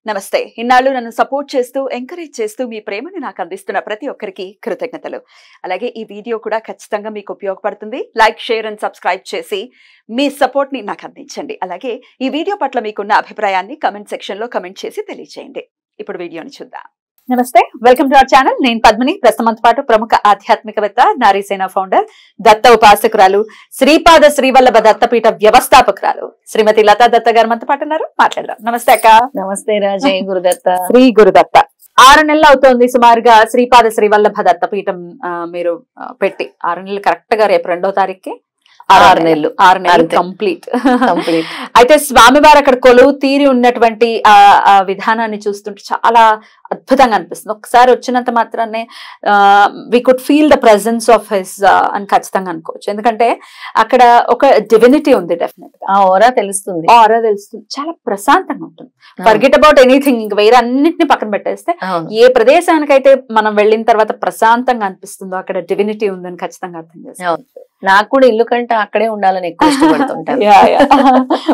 నమస్తే. ఇన్నాళ్ళు నన్ను సపోర్ట్ చేస్తూ ఎంకరేజ్ చేస్తూ మీ ప్రేమని నాకు అందిస్తున్న ప్రతి ఒక్కరికి కృతజ్ఞతలు. అలాగే ఈ వీడియో కూడా ఖచ్చితంగా మీకు ఉపయోగపడుతుంది. లైక్, షేర్ అండ్ సబ్స్క్రైబ్ చేసి మీ సపోర్ట్ ని నాకు అందించండి. అలాగే ఈ వీడియో పట్ల మీకున్న అభిప్రాయాన్ని కమెంట్ సెక్షన్ లో కమెంట్ చేసి తెలియజేయండి. ఇప్పుడు వీడియోని చూద్దాం. నమస్తే, వెల్కమ్ టు అవర్ ఛానల్. నేను పద్మిని. ప్రస్తుతంతో పాటు ప్రముఖ ఆధ్యాత్మికవేత్త, నారీసేన ఫౌండర్, దత్త ఉపాసకురాలు, శ్రీపాద శ్రీవల్లభ దత్తపీఠ వ్యవస్థాపకురాలు శ్రీమతి లతా దత్త గారు మనతో పాటు ఉన్నారు. మాట్లాడదాం. నమస్తే అక్క. నమస్తే రాజే. గురుదత్త. శ్రీ గురుదత్త. 6 నెలలు అవుతోంది సుమారుగా శ్రీపాద శ్రీవల్లభ దత్తపీఠం మీరు పెట్టి. 6 నెలలు కరెక్ట్ గా రేపు 2వ తారీఖుకి 6 నెలలు కంప్లీట్. అయితే స్వామివారు అక్కడ కొలువు తీరి ఉన్నటువంటి ఆ విధానాన్ని చూస్తుంటే చాలా అద్భుతంగా అనిపిస్తుంది. ఒకసారి వచ్చినంత మాత్రాన్ని we could feel the presence of his అని ఖచ్చితంగా అనుకోవచ్చు. ఎందుకంటే అక్కడ ఒక డివినిటీ ఉంది. డెఫినెట్ గా ఆరా తెలుస్తుంది. చాలా ప్రశాంతంగా ఉంటుంది. Forget about anything. ఇంక వేరే అన్నిటిని పక్కన పెట్టేస్తే ఏ ప్రదేశానికైతే మనం వెళ్ళిన తర్వాత ప్రశాంతంగా అనిపిస్తుందో అక్కడ డివినిటీ ఉందని ఖచ్చితంగా అర్థం చేస్తాం. నాకు కూడా ఇల్లు కంటే అక్కడే ఉండాలని ఎక్కువ ఇష్టపడుతుంటాను.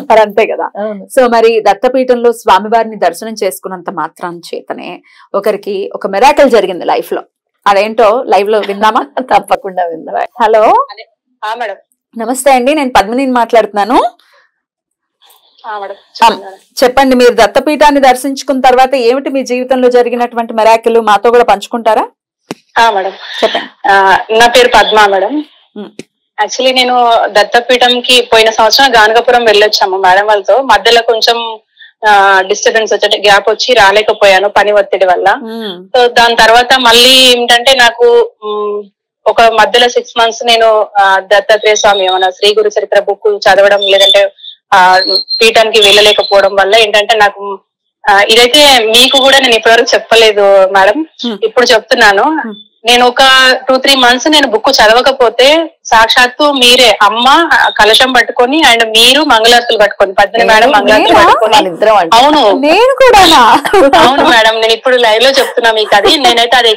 మరి అంతే కదా. సో మరి దత్తపీఠంలో స్వామివారిని దర్శనం చేసుకున్నంత మాత్రం చేతనే ఒకరికి ఒక మిరాకిల్ జరిగింది లైఫ్ లో. అదేంటో లైవ్ లో విందామా? తప్పకుండా విందాం. Hello madam. నమస్తే అండి, నేను పద్మినిని మాట్లాడుతున్నాను. చెప్పండి, మీరు దత్తపీఠాన్ని దర్శించుకున్న తర్వాత ఏమిటి మీ జీవితంలో జరిగినటువంటి మిరాకిల్ మాతో కూడా పంచుకుంటారా? మేడం చెప్పండి. నా పేరు పద్మ మేడం. యాక్చువల్లీ నేను దత్తపీఠంకి పోయిన సంవత్సరం గానగాపురం వెళ్ళొచ్చాము మేడం వాళ్ళతో. మధ్యలో కొంచెం డిస్టర్బెన్స్ వచ్చి గ్యాప్ వచ్చి రాలేకపోయాను పని ఒత్తిడి వల్ల. సో దాని తర్వాత మళ్ళీ ఏంటంటే నాకు ఒక మధ్యలో 6 months నేను దత్తాత్రేయ స్వామి మన శ్రీ గురు చరిత్ర బుక్ చదవడం లేదంటే పీఠానికి వెళ్ళలేకపోవడం వల్ల ఏంటంటే నాకు ఇదైతే మీకు కూడా నేను ఇప్పటివరకు చెప్పలేదు మేడం, ఇప్పుడు చెప్తున్నాను. నేను ఒక 2-3 months నేను బుక్ చదవకపోతే సాక్షాత్తు మీరే అమ్మ కలశం పట్టుకొని అండ్ మీరు మంగళారతులు పట్టుకొని పద్మిని మేడం మంగళారతులు పట్టుకొని. అవును నేను కూడా. అవును మేడం, నేను ఇప్పుడు లైవ్ లో చెప్తున్నా మీకు. అది నేనైతే అది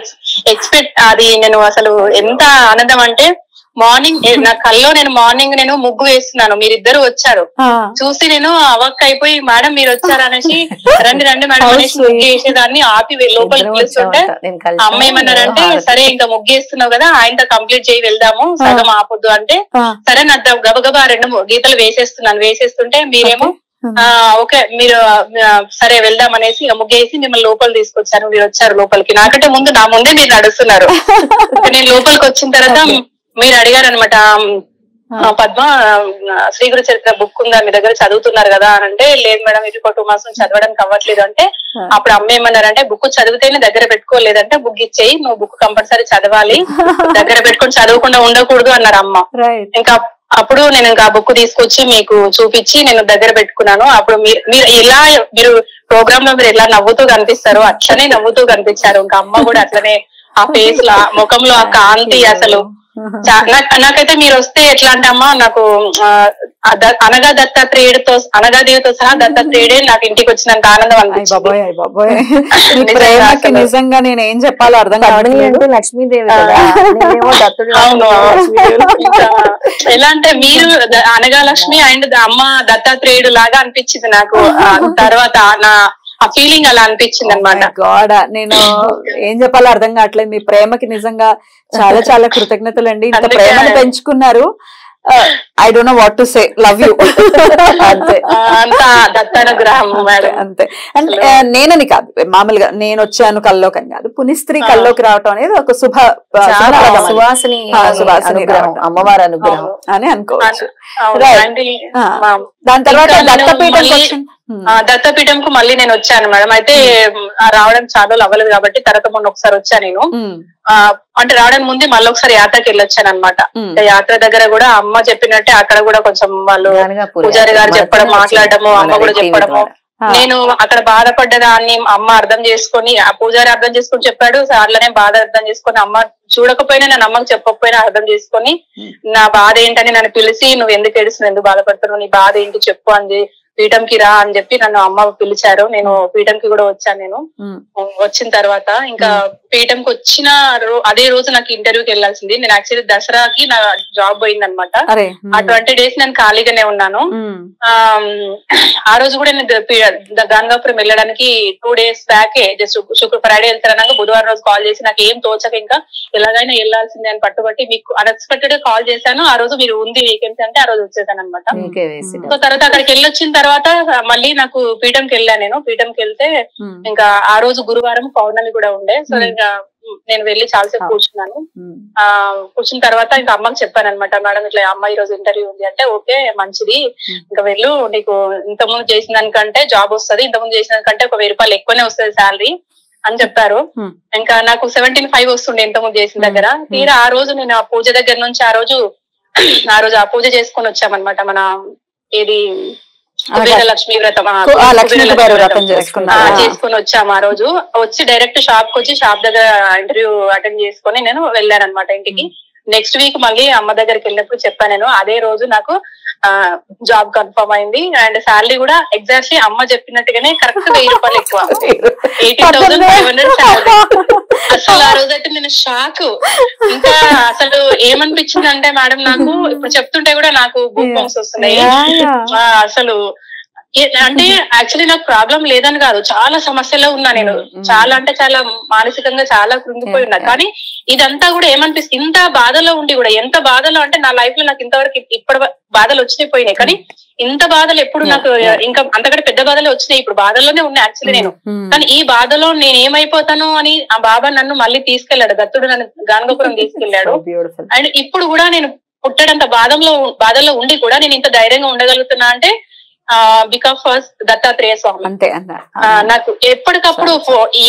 అది నేను అసలు ఎంత ఆనందం అంటే మార్నింగ్ నా కల్లో నేను మార్నింగ్ నేను ముగ్గు వేస్తున్నాను, మీరిద్దరు వచ్చారు. చూసి నేను అవక్ అయిపోయి మేడం మీరు వచ్చారు అనేసి రండి మేడం అనేసి ముగ్గు వేసేదాన్ని ఆపి లోపలికి పిలుస్తుంటే అమ్మ ఏమన్నారంటే సరే ఇంకా ముగ్గు వేస్తున్నావు కదా ఆయనతో కంప్లీట్ చేయి వెళ్దాము, సగం ఆపొద్దు అంటే సరే నా గబగబా 2 గీతలు వేసేస్తుంటే మీరేమో ఓకే మీరు సరే వెళ్దాం అనేసి ముగ్గేసి మిమ్మల్ని లోపలి తీసుకొచ్చారు. మీరు వచ్చారు లోపలికి, నాకంటే ముందు నా ముందే మీరు నడుస్తున్నారు. నేను లోపలికి వచ్చిన తర్వాత మీరు అడిగారు అనమాట, పద్మ శ్రీ గురు చరిత్ర బుక్ ఉందా మీ దగ్గర, చదువుతున్నారు కదా అని అంటే లేదు మేడం ఇది 2 months చదవడానికి అవ్వట్లేదు అంటే అప్పుడు అమ్మ ఏమన్నారంటే బుక్ చదివితేనే దగ్గర పెట్టుకోలేదంటే బుక్ ఇచ్చేయి, నువ్వు బుక్ కంపల్సరీ చదవాలి, దగ్గర పెట్టుకొని చదవకుండా ఉండకూడదు అన్నారు అమ్మ. ఇంకా అప్పుడు నేను ఇంకా బుక్ తీసుకొచ్చి మీకు చూపించి నేను దగ్గర పెట్టుకున్నాను. అప్పుడు మీరు ఎలా మీరు ప్రోగ్రామ్ లో మీరు ఎలా నవ్వుతూ కనిపిస్తారో అట్లనే నవ్వుతూ కనిపించారు. ఇంకా అమ్మ కూడా అట్లనే ఆ ఫేస్ లో ముఖంలో ఆ కాంతి అసలు నాకైతే మీరు వస్తే ఎట్లా అంటే అమ్మా నాకు అనగా దత్తాత్రేయుడితో అనగాదేవితో సహా దత్తాత్రేయుడే నాకు ఇంటికి వచ్చినంత ఆనందం అనిపించింది. నిజంగా నేను ఏం చెప్పాలో అర్థం కావట్లేదు. లక్ష్మీదేవి. అవును, ఎలా అంటే మీరు అనగా లక్ష్మి అండ్ అమ్మ దత్తాత్రేయుడు లాగా అనిపించింది నాకు. తర్వాత ఆ ఫీలింగ్ అలా అనిపించింది అనమాట. గాడ్, నేను ఏం చెప్పాలో అర్థం కావట్లేదు. మీ ప్రేమకి నిజంగా చాలా చాలా కృతజ్ఞతలు అండి. ఇంత ప్రేమను పెంచుకున్నారు. I don't know what to say, love you. అంతే, అంతా దత్తానుగ్రహం మేడం. అంతే. అంటే నేనని కాదు, మామూలుగా నేను వచ్చాను కల్లోకి అని కాదు, పునిస్త్రీ కల్లోకి రావటం అనేది ఒక సువాసిని అమ్మవారి అనుగ్రహం అని అనుకోవచ్చు. దాని తర్వాత దత్తపీఠంకు మళ్ళీ నేను వచ్చాను మేడం. అయితే రావడం చాలా అవ్వలేదు కాబట్టి తర్వాత మొన్న ఒకసారి వచ్చా నేను. అంటే రావడానికి ముందే మళ్ళీ ఒకసారి యాత్రకి వెళ్ళొచ్చాను అనమాట. యాత్ర దగ్గర కూడా అమ్మ చెప్పినట్టే అక్కడ కూడా కొంచెం వాళ్ళు పూజారి గారు చెప్పడం మాట్లాడము అమ్మ కూడా చెప్పడము, నేను అక్కడ బాధపడ్డదాన్ని అమ్మ అర్థం చేసుకొని ఆ పూజారి అర్థం చేసుకొని చెప్పాడు. అట్లనే బాధ అర్థం చేసుకొని అమ్మ చూడకపోయినా నేను అమ్మకి చెప్పకపోయినా అర్థం చేసుకొని నా బాధ ఏంటని నన్ను పిలిచి నువ్వు ఎందుకు ఏడుస్తున్నావు, ఎందుకు బాధపడుతున్నావు, నీ బాధ ఏంటి చెప్పు అని పీఠంకి రా అని చెప్పి నన్ను అమ్మ పిలిచారు. నేను పీఠంకి కూడా వచ్చాను. నేను వచ్చిన తర్వాత ఇంకా పీఠంకి వచ్చిన అదే రోజు నాకు ఇంటర్వ్యూకి వెళ్లాల్సింది. నేను యాక్చువల్లీ దసరాకి నా జాబ్ పోయింది అనమాట. ఆ 20 days నేను ఖాళీగానే ఉన్నాను. ఆ రోజు కూడా నేను గాన్గాపురం వెళ్ళడానికి 2 days బ్యాకే జస్ట్ ఫ్రైడే వెళ్తారన్నాక బుధవారం రోజు కాల్ చేసి నాకు ఏం తోచక ఇంకా ఎలాగైనా వెళ్లాల్సిందే అని పట్టుబట్టి మీకు అన్ఎక్స్పెక్టెడ్ గా కాల్ చేశాను. ఆ రోజు మీరు ఉంది వేకెన్సీ అంటే ఆ రోజు వచ్చేసాను అనమాట. సో తర్వాత అక్కడికి వెళ్ళొచ్చిన తర్వాత మళ్ళీ నాకు పీఠంకి వెళ్ళాను. నేను పీఠంకి వెళ్తే ఇంకా ఆ రోజు గురువారం పౌర్ణమి కూడా ఉండే. సో ఇంకా నేను వెళ్ళి చాలాసేపు కూర్చున్నాను. కూర్చున్న తర్వాత ఇంకా అమ్మకి చెప్పాను అనమాట, మేడం ఇట్లా అమ్మ ఈ రోజు ఇంటర్వ్యూ ఉంది అంటే ఓకే మంచిది ఇంకా వెళ్ళు, నీకు ఇంతకుముందు చేసిన దానికంటే జాబ్ వస్తుంది, ఇంతకుముందు చేసిన దానికంటే ఒక 1000 రూపాయలు ఎక్కువనే వస్తుంది శాలరీ అని చెప్పారు. ఇంకా నాకు 17,500 వస్తుండే ఇంతకుముందు చేసిన దగ్గర. తీరా ఆ రోజు నేను ఆ పూజ దగ్గర నుంచి ఆ రోజు ఆ పూజ చేసుకొని వచ్చామన్నమాట. మన ఏది లక్ష్మీ వ్రతం చేసుకుని వచ్చాము. ఆ రోజు వచ్చి డైరెక్ట్ షాప్ కి వచ్చి షాప్ దగ్గర ఇంటర్వ్యూ అటెండ్ చేసుకుని నేను వెళ్ళాను అనమాట ఇంటికి. నెక్స్ట్ వీక్ మళ్ళీ అమ్మ దగ్గరికి వెళ్ళినప్పుడు చెప్పాను నేను. అదే రోజు నాకు జాబ్ కన్ఫర్మ్ అయింది అండ్ శాలరీ కూడా ఎగ్జాక్ట్లీ అమ్మ చెప్పినట్టుగానే కరెక్ట్ 1000 రూపాయలు ఎక్కువ, 18,500 శాలరీ. అసలు ఆ రోజు అయితే నేను షాక్. ఇంకా అసలు ఏమనిపించింది అంటే మేడం నాకు ఇప్పుడు చెప్తుంటే కూడా నాకు గూస్ బంప్స్ వస్తున్నాయి. అసలు అంటే యాక్చువల్లీ నాకు ప్రాబ్లం లేదని కాదు, చాలా సమస్యలో ఉన్నా నేను. చాలా అంటే చాలా మానసికంగా చాలా కృంగిపోయి ఉన్నా. కానీ ఇదంతా కూడా ఏమనిపిస్తుంది, ఇంత బాధలో ఉండి కూడా, ఎంత బాధలో అంటే నా లైఫ్ లో నాకు ఇంతవరకు ఇప్పటి బాధలు వచ్చినాయి పోయినాయి, కానీ ఇంత బాధలు ఎప్పుడు నాకు ఇంకా అంతకంటే పెద్ద బాధలే వచ్చినాయి. ఇప్పుడు బాధల్లోనే ఉన్నాయి యాక్చువల్లీ నేను. కానీ ఈ బాధలో నేను ఏమైపోతాను అని ఆ బాబా నన్ను మళ్ళీ తీసుకెళ్లాడు. దత్తుడు నన్ను గాన్గాపురం తీసుకెళ్లాడు. అండ్ ఇప్పుడు కూడా నేను పుట్టడంత బాధల్లో ఉండి కూడా నేను ఇంత ధైర్యంగా ఉండగలుగుతున్నా అంటే బికాస్ ఫస్ట్ దత్తాత్రేయ స్వామి. అంతే నాకు ఎప్పటికప్పుడు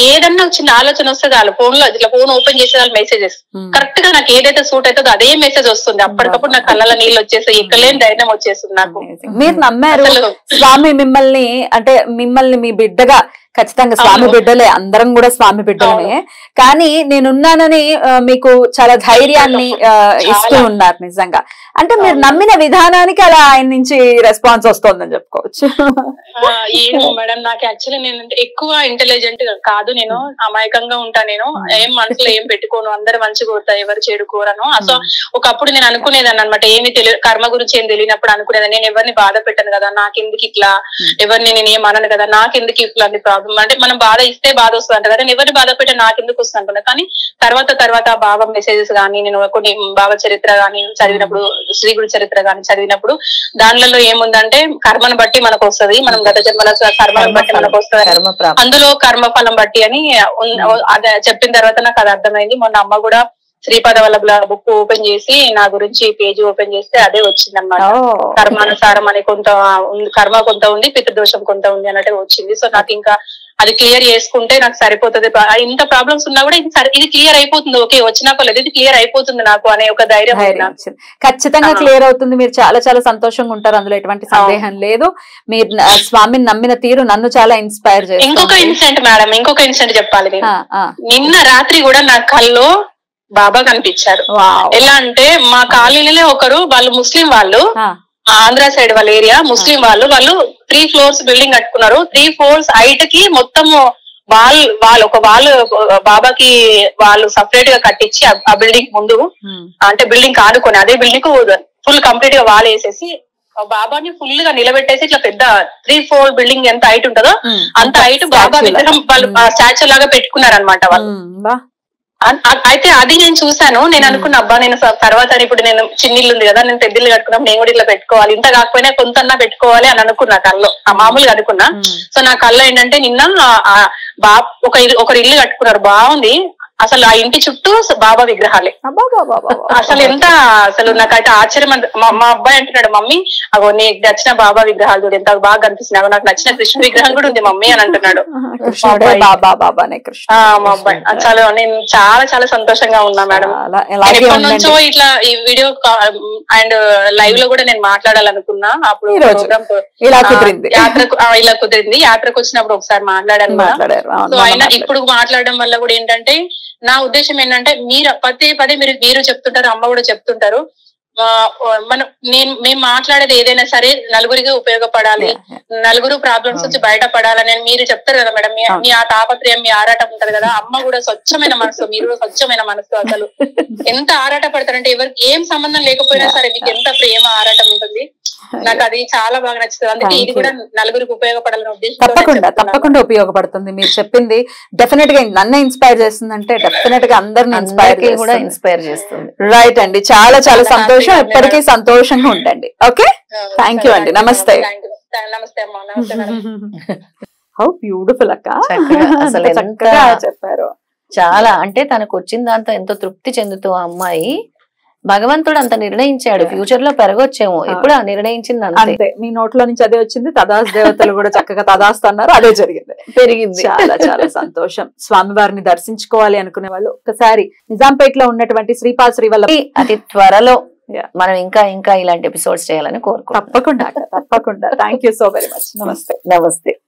ఏదన్నా చిన్న ఆలోచన వస్తే చాలు ఫోన్ లో ఇట్లా ఫోన్ ఓపెన్ చేసే వాళ్ళు మెసేజెస్ కరెక్ట్ గా నాకు ఏదైతే సూట్ అవుతుందో అదే మెసేజ్ వస్తుంది. అప్పటికప్పుడు నాకు కళ్ళలో నీళ్ళు వచ్చేస్తాయి, ఎక్కలేని ధైర్యం వచ్చేస్తుంది నాకు. మీరు నమ్మారు స్వామి మిమ్మల్ని, అంటే మిమ్మల్ని మీ బిడ్డగా, ఖచ్చితంగా స్వామి బిడ్డలే, అందరం కూడా స్వామి బిడ్డలమే. కానీ నేనున్నానని మీకు చాలా ధైర్యాన్ని ఇస్తూ ఉన్నారు నిజంగా. అంటే మీరు నమ్మిన విధానానికి అలా ఆయన నుంచి రెస్పాన్స్ వస్తుందని చెప్పుకోవచ్చు. ఏమో మేడం, నాకు యాక్చువల్లీ నేను ఎక్కువ ఇంటెలిజెంట్ కాదు, నేను అమాయకంగా ఉంటా. నేను ఏం మనసులో ఏం పెట్టుకోను, అందరు మంచిగా కోరుతా, ఎవరు చెడుకోరను. సో ఒకప్పుడు నేను అనుకునేదాన్ని అనమాట, ఏమి తెలియదు, కర్మ గురించి ఏం తెలియనప్పుడు అనుకునేదాన్ని నేను ఎవరిని బాధ పెట్టను కదా, నాకెందుకు ఇట్లా, ఎవరిని నేను ఏం అనను కదా, నాకెందుకు ఇట్లాంటి ప్రాబ్లం, అంటే మనం బాధ ఇస్తే బాధ వస్తుంది అంట కదా, నేను ఎవరిని బాధ పెట్టే నాకెందుకు వస్తుంది అనుకున్నా. కానీ తర్వాత బాబా మెసేజెస్ గానీ, నేను కొన్ని బాబా చరిత్ర గానీ చదివినప్పుడు, శ్రీ గురు చరిత్ర గానీ చదివినప్పుడు దానిలో ఏముందంటే కర్మను బట్టి మనకు వస్తుంది, మనం గత జన్మల కర్మను బట్టి మనకు వస్తుంది, అందులో కర్మఫలం బట్టి అని అదే చెప్పిన తర్వాత నాకు అది అర్థమైంది. మొన్న అమ్మ కూడా శ్రీపాద వల్లభుల బుక్ ఓపెన్ చేసి నా గురించి పేజీ ఓపెన్ చేస్తే అదే వచ్చింది అన్నమాట. కర్మానుసారం అని కొంత కర్మ కొంత ఉంది, పితృదోషం కొంత ఉంది అన్నట్టుగా వచ్చింది. సో నాకు ఇంకా అది క్లియర్ చేసుకుంటే నాకు సరిపోతుంది. ఇంత ప్రాబ్లమ్స్ ఉన్నా కూడా ఇది క్లియర్ అయిపోతుంది, ఓకే వచ్చినా పర్లేదు, ఇది క్లియర్ అయిపోతుంది నాకు అనే ఒక ధైర్యం ఖచ్చితంగా క్లియర్ అవుతుంది. మీరు చాలా చాలా సంతోషంగా ఉంటారు, అందులో ఎటువంటి సందేహం లేదు. మీరు స్వామిని నమ్మిన తీరు నన్ను చాలా ఇన్స్పైర్ చేస్తుంది. ఇంకొక ఇన్సిడెంట్ మేడం, ఇంకొక ఇన్సిడెంట్ చెప్పాలి. నిన్న రాత్రి కూడా నా కల్లో బాబా కనిపించారు. ఎలా అంటే మా కాలనీలోనే ఒకరు, వాళ్ళు ముస్లిం వాళ్ళు, ఆంధ్ర సైడ్ వాళ్ళ ఏరియా ముస్లిం వాళ్ళు 3 floors బిల్డింగ్ కట్టుకున్నారు. 3 floors హైట్ కి మొత్తం ఒక వాళ్ళు బాబాకి వాళ్ళు సపరేట్ గా కట్టించి ఆ బిల్డింగ్ ముందు, అంటే బిల్డింగ్ ఆడుకొని అదే బిల్డింగ్ ఫుల్ కంప్లీట్ గా వాల్ వేసేసి బాబాని ఫుల్ గా నిలబెట్టేసి ఇట్లా పెద్ద 3 floor బిల్డింగ్ ఎంత హైట్ ఉంటుందో అంత హైట్ బాబా విగ్రహం వాళ్ళు స్టాచ్యూ లాగా పెట్టుకున్నారు అనమాట వాళ్ళు. అయితే అది నేను చూసాను. నేను అనుకున్నా అబ్బా నేను తర్వాత ఇప్పుడు నేను చిన్నిల్లు ఉంది కదా, నేను పెద్దిల్లు కట్టుకున్నా, నేను కూడా ఇట్లా పెట్టుకోవాలి, ఇంత కాకపోయినా కొంతన్నా పెట్టుకోవాలి అని అనుకున్నా కల్లో, మామూలుగా అనుకున్నా. సో నా కల్లో ఏంటంటే నిన్న ఒకరు ఇల్లు కట్టుకున్నారు, బాగుంది. అసలు ఆ ఇంటి చుట్టూ బాబా విగ్రహాలే. అసలు అసలు నాకైతే ఆశ్చర్యం. మా అబ్బాయి అంటున్నాడు, మమ్మీ అగో నీకు నచ్చిన బాబా విగ్రహాలు చూడు ఎంత బాగా కనిపిస్తున్నాయి, నాకు నచ్చిన కృష్ణ విగ్రహం కూడా ఉంది మమ్మీ అని అంటున్నాడు మా అబ్బాయి. అసలు నేను చాలా చాలా సంతోషంగా ఉన్నా మేడం. ఎప్పటి నుంచో ఇట్లా ఈ వీడియో అండ్ లైవ్ లో కూడా నేను మాట్లాడాలనుకున్నా. అప్పుడు ప్రోగ్రామ్ ఇలా కుదిరింది. యాత్రకు వచ్చినప్పుడు ఒకసారి మాట్లాడాను. సో అయినా ఇప్పుడు మాట్లాడడం వల్ల కూడా ఏంటంటే నా ఉద్దేశం ఏంటంటే, మీరు పదే మీరు చెప్తుంటారు, అమ్మ కూడా చెప్తుంటారు, మేము మాట్లాడేది ఏదైనా సరే నలుగురికి ఉపయోగపడాలి, నలుగురు ప్రాబ్లమ్స్ నుంచి బయటపడాలని మీరు చెప్తారు కదా మేడం. మీ ఆ తాపత్రయం, మీ ఆరాటం ఉంటది కదా. అమ్మ కూడా స్వచ్ఛమైన మనసు, మీరు కూడా స్వచ్ఛమైన మనసు. అసలు ఎంత ఆరాట పడతారంటే ఎవరికి ఏం సంబంధం లేకపోయినా సరే మీకు ఎంత ప్రేమ ఆరాటం ఉంటుంది. నాకు అది చాలా బాగా నచ్చుతుంది. అందుకే ఇది కూడా నలుగురికి ఉపయోగపడాలని ఉద్దేశం. తప్పకుండా ఉపయోగపడుతుంది. మీరు చెప్పింది డెఫినెట్ గా నన్ను ఇన్స్పైర్ చేస్తుందంటే డెఫినెట్ గా అందరిని ఇన్స్పైర్ చేస్తుంది. రైట్ అండి, చాలా చాలా సంతోషం. ఎప్పటికీ సంతోషంగా ఉండండి. ఓకే, థ్యాంక్ యూ అండి. నమస్తే. నమస్తే అమ్మా. నమస్తే. హౌ బ్యూటిఫుల్ అక్క, అసలు చక్కగా చెప్పారు. చాలా అంటే తనకు వచ్చిన దాంతో ఎంతో తృప్తి చెందుతూ ఆ అమ్మాయి, భగవంతుడు అంత నిర్ణయించాడు. ఫ్యూచర్ లో పెరగొచ్చేమో, ఇప్పుడు నిర్ణయించింది అంతే. మీ నోట్లో నుంచి అదే వచ్చింది. తదాస్ దేవతలు కూడా చక్కగా తదాస్తు అన్నారు, అదే జరిగింది, పెరిగింది. చాలా చాలా సంతోషం. స్వామివారిని దర్శించుకోవాలి అనుకునే వాళ్ళు ఒకసారి నిజాంపేటలో ఉన్నటువంటి శ్రీపాల్ శ్రీవల్లభ అతి త్వరలో మనం ఇంకా ఇంకా ఇలాంటి ఎపిసోడ్స్ చేయాలని కోరుకుంటున్నాం. తప్పకుండా thank you so very much. నమస్తే. నమస్తే.